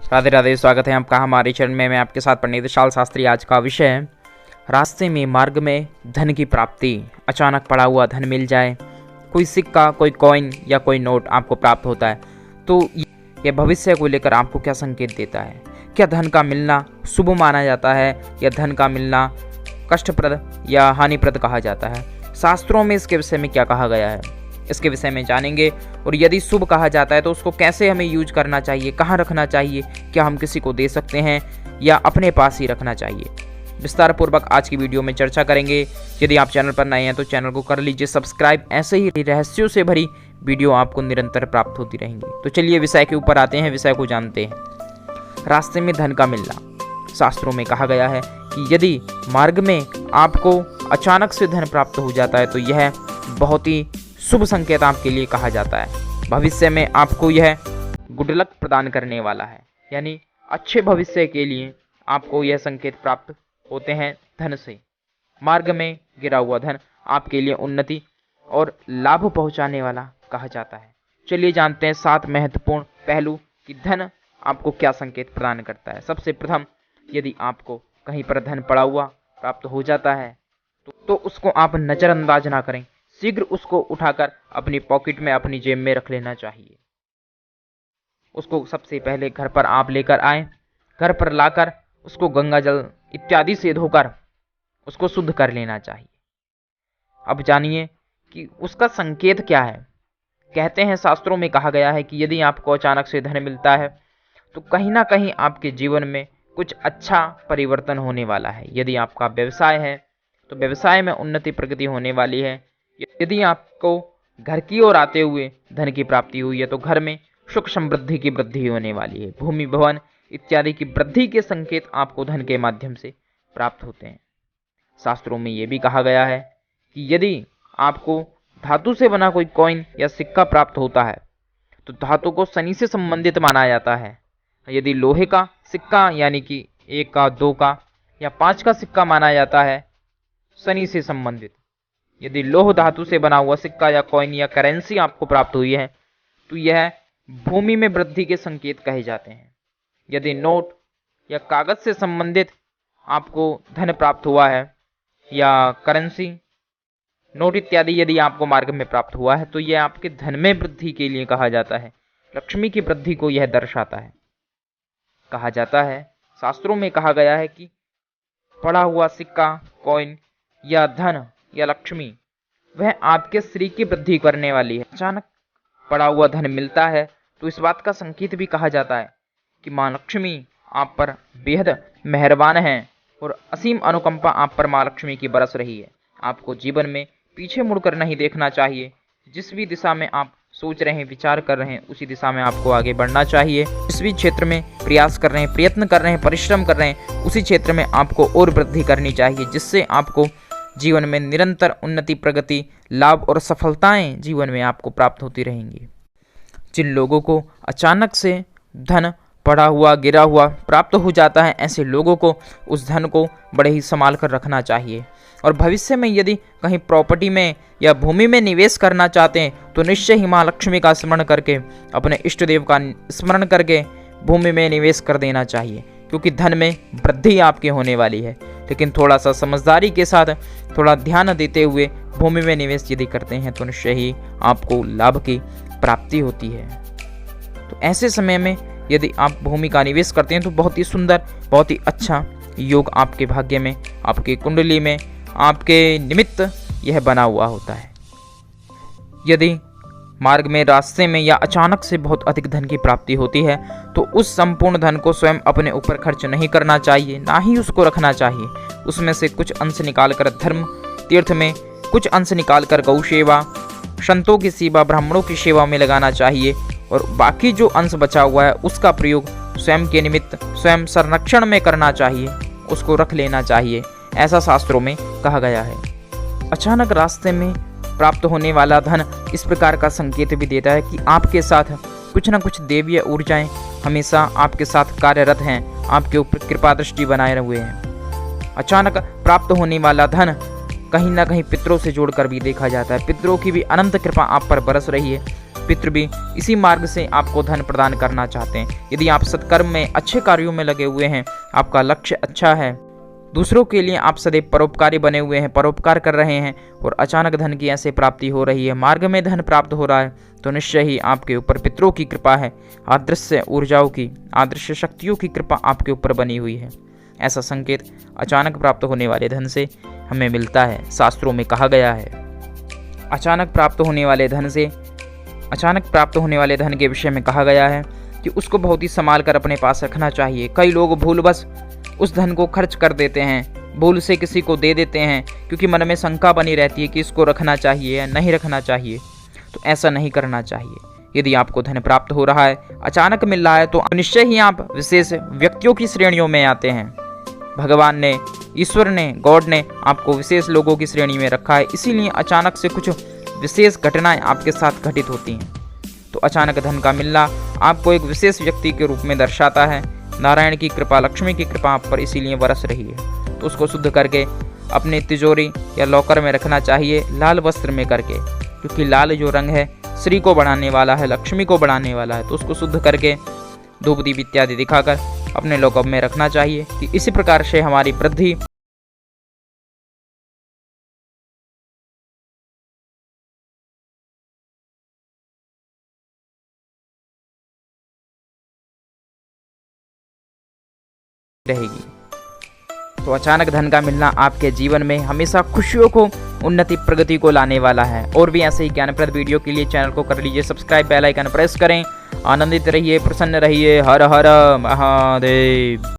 राधे राधे, स्वागत है आपका हमारे चैनल में। मैं आपके साथ पंडित विशाल शास्त्री। आज का विषय है रास्ते में मार्ग में धन की प्राप्ति। अचानक पड़ा हुआ धन मिल जाए, कोई सिक्का, कोई कॉइन या कोई नोट आपको प्राप्त होता है तो यह भविष्य को लेकर आपको क्या संकेत देता है? क्या धन का मिलना शुभ माना जाता है या धन का मिलना कष्टप्रद या हानिप्रद कहा जाता है? शास्त्रों में इसके विषय में क्या कहा गया है, इसके विषय में जानेंगे। और यदि शुभ कहा जाता है तो उसको कैसे हमें यूज करना चाहिए, कहाँ रखना चाहिए, क्या हम किसी को दे सकते हैं या अपने पास ही रखना चाहिए, विस्तार पूर्वक आज की वीडियो में चर्चा करेंगे। यदि आप चैनल पर नए हैं तो चैनल को कर लीजिए सब्सक्राइब। ऐसे ही रहस्यों से भरी वीडियो आपको निरंतर प्राप्त होती रहेंगी। तो चलिए विषय के ऊपर आते हैं, विषय को जानते हैं। रास्ते में धन का मिलना। शास्त्रों में कहा गया है कि यदि मार्ग में आपको अचानक से धन प्राप्त हो जाता है तो यह बहुत ही शुभ संकेत आपके लिए कहा जाता है। भविष्य में आपको यह गुड लक प्रदान करने वाला है, यानी अच्छे भविष्य के लिए आपको यह संकेत प्राप्त होते हैं धन से। मार्ग में गिरा हुआ धन आपके लिए उन्नति और लाभ पहुंचाने वाला कहा जाता है। चलिए जानते हैं 7 महत्वपूर्ण पहलू कि धन आपको क्या संकेत प्रदान करता है। सबसे प्रथम, यदि आपको कहीं पर धन पड़ा हुआ प्राप्त हो जाता है तो उसको आप नज़रअंदाज ना करें, शीघ्र उसको उठाकर अपनी पॉकेट में, अपनी जेब में रख लेना चाहिए। उसको सबसे पहले घर पर आप लेकर आएं, घर पर लाकर उसको गंगा जल इत्यादि से धोकर उसको शुद्ध कर लेना चाहिए। अब जानिए कि उसका संकेत क्या है। कहते हैं, शास्त्रों में कहा गया है कि यदि आपको अचानक से धन मिलता है तो कहीं ना कहीं आपके जीवन में कुछ अच्छा परिवर्तन होने वाला है। यदि आपका व्यवसाय है तो व्यवसाय में उन्नति प्रगति होने वाली है। यदि आपको घर की ओर आते हुए धन की प्राप्ति हुई है तो घर में सुख समृद्धि की वृद्धि होने वाली है। भूमि भवन इत्यादि की वृद्धि के संकेत आपको धन के माध्यम से प्राप्त होते हैं। शास्त्रों में यह भी कहा गया है कि यदि आपको धातु से बना कोई कॉइन या सिक्का प्राप्त होता है तो धातु को शनि से संबंधित माना जाता है। यदि लोहे का सिक्का यानी कि 1 का, 2 का या 5 का सिक्का माना जाता है शनि से संबंधित। यदि लोह धातु से बना हुआ सिक्का या कॉइन या करेंसी आपको प्राप्त हुई है तो यह भूमि में वृद्धि के संकेत कहे जाते हैं। यदि नोट या कागज से संबंधित आपको धन प्राप्त हुआ है या करेंसी, नोट इत्यादि यदि आपको मार्ग में प्राप्त हुआ है तो यह आपके धन में वृद्धि के लिए कहा जाता है। लक्ष्मी की वृद्धि को यह दर्शाता है। कहा जाता है, शास्त्रों में कहा गया है कि पड़ा हुआ सिक्का, कॉइन या धन या लक्ष्मी वह आपके श्री की वृद्धि करने वाली है। अचानक पड़ा हुआ धन मिलता है तो इस बात का संकेत भी कहा जाता है कि माँ लक्ष्मी आप पर बेहद मेहरबान हैं और असीम अनुकंपा आप पर माँ लक्ष्मी की बरस रही है। आपको जीवन में पीछे मुड़कर नहीं देखना चाहिए। जिस भी दिशा में आप सोच रहे हैं, विचार कर रहे हैं, उसी दिशा में आपको आगे बढ़ना चाहिए। जिस भी क्षेत्र में प्रयास कर रहे हैं, प्रयत्न कर रहे हैं, परिश्रम कर रहे हैं, उसी क्षेत्र में आपको और वृद्धि करनी चाहिए, जिससे आपको जीवन में निरंतर उन्नति, प्रगति, लाभ और सफलताएं जीवन में आपको प्राप्त होती रहेंगी। जिन लोगों को अचानक से धन पड़ा हुआ, गिरा हुआ प्राप्त हो जाता है, ऐसे लोगों को उस धन को बड़े ही संभाल कर रखना चाहिए। और भविष्य में यदि कहीं प्रॉपर्टी में या भूमि में निवेश करना चाहते हैं तो निश्चय ही माँ लक्ष्मी का स्मरण करके, अपने इष्ट देव का स्मरण करके भूमि में निवेश कर देना चाहिए, क्योंकि धन में वृद्धि आपके होने वाली है। लेकिन थोड़ा सा समझदारी के साथ, थोड़ा ध्यान देते हुए भूमि में निवेश यदि करते हैं तो निश्चय ही आपको लाभ की प्राप्ति होती है। तो ऐसे समय में यदि आप भूमि का निवेश करते हैं तो बहुत ही सुंदर, बहुत ही अच्छा योग आपके भाग्य में, आपके कुंडली में, आपके निमित्त यह बना हुआ होता है। यदि मार्ग में, रास्ते में या अचानक से बहुत अधिक धन की प्राप्ति होती है तो उस संपूर्ण धन को स्वयं अपने ऊपर खर्च नहीं करना चाहिए, ना ही उसको रखना चाहिए। उसमें से कुछ अंश निकालकर धर्म तीर्थ में, कुछ अंश निकालकर गौ सेवा, संतों की सेवा, ब्राह्मणों की सेवा में लगाना चाहिए और बाकी जो अंश बचा हुआ है उसका प्रयोग स्वयं के निमित्त, स्वयं संरक्षण में करना चाहिए, उसको रख लेना चाहिए। ऐसा शास्त्रों में कहा गया है। अचानक रास्ते में प्राप्त होने वाला धन इस प्रकार का संकेत भी देता है कि आपके साथ कुछ न कुछ देवीय ऊर्जाएं हमेशा आपके साथ कार्यरत हैं, आपके ऊपर कृपा दृष्टि बनाए हुए हैं। अचानक प्राप्त होने वाला धन कहीं ना कहीं पितरों से जोड़कर भी देखा जाता है। पितरों की भी अनंत कृपा आप पर बरस रही है। पितृ भी इसी मार्ग से आपको धन प्रदान करना चाहते हैं। यदि आप सत्कर्म में, अच्छे कार्यों में लगे हुए हैं, आपका लक्ष्य अच्छा है, दूसरों के लिए आप सदैव परोपकारी बने हुए हैं, परोपकार कर रहे हैं और अचानक धन की ऐसे प्राप्ति हो रही है, मार्ग में धन प्राप्त हो रहा है, तो निश्चय ही आपके ऊपर पितरों की कृपा है, अदृश्य ऊर्जाओं की, अदृश्य शक्तियों की कृपा आपके ऊपर बनी हुई है। ऐसा संकेत अचानक प्राप्त होने वाले धन से हमें मिलता है। शास्त्रों में कहा गया है, अचानक प्राप्त होने वाले धन के विषय में कहा गया है कि उसको बहुत ही संभाल कर अपने पास रखना चाहिए। कई लोग भूलवश उस धन को खर्च कर देते हैं, भूल से किसी को दे देते हैं, क्योंकि मन में शंका बनी रहती है कि इसको रखना चाहिए या नहीं रखना चाहिए। तो ऐसा नहीं करना चाहिए। यदि आपको धन प्राप्त हो रहा है, अचानक मिल रहा है, तो निश्चय ही आप विशेष व्यक्तियों की श्रेणियों में आते हैं। भगवान ने, ईश्वर ने, गॉड ने आपको विशेष लोगों की श्रेणी में रखा है, इसीलिए अचानक से कुछ विशेष घटनाएं आपके साथ घटित होती हैं। तो अचानक धन का मिलना आपको एक विशेष व्यक्ति के रूप में दर्शाता है। नारायण की कृपा, लक्ष्मी की कृपा आप पर इसीलिए बरस रही है। तो उसको शुद्ध करके अपने तिजोरी या लॉकर में रखना चाहिए, लाल वस्त्र में करके, क्योंकि लाल जो रंग है श्री को बढ़ाने वाला है, लक्ष्मी को बढ़ाने वाला है। तो उसको शुद्ध करके धूप दीप इत्यादि दिखाकर अपने लॉकर में रखना चाहिए कि इसी प्रकार से हमारी वृद्धि रहेगी। तो अचानक धन का मिलना आपके जीवन में हमेशा खुशियों को, उन्नति, प्रगति को लाने वाला है। और भी ऐसे ही ज्ञानप्रद वीडियो के लिए चैनल को कर लीजिए सब्सक्राइब, बेल आइकन प्रेस करें। आनंदित रहिए, प्रसन्न रहिए। हर हर महादेव।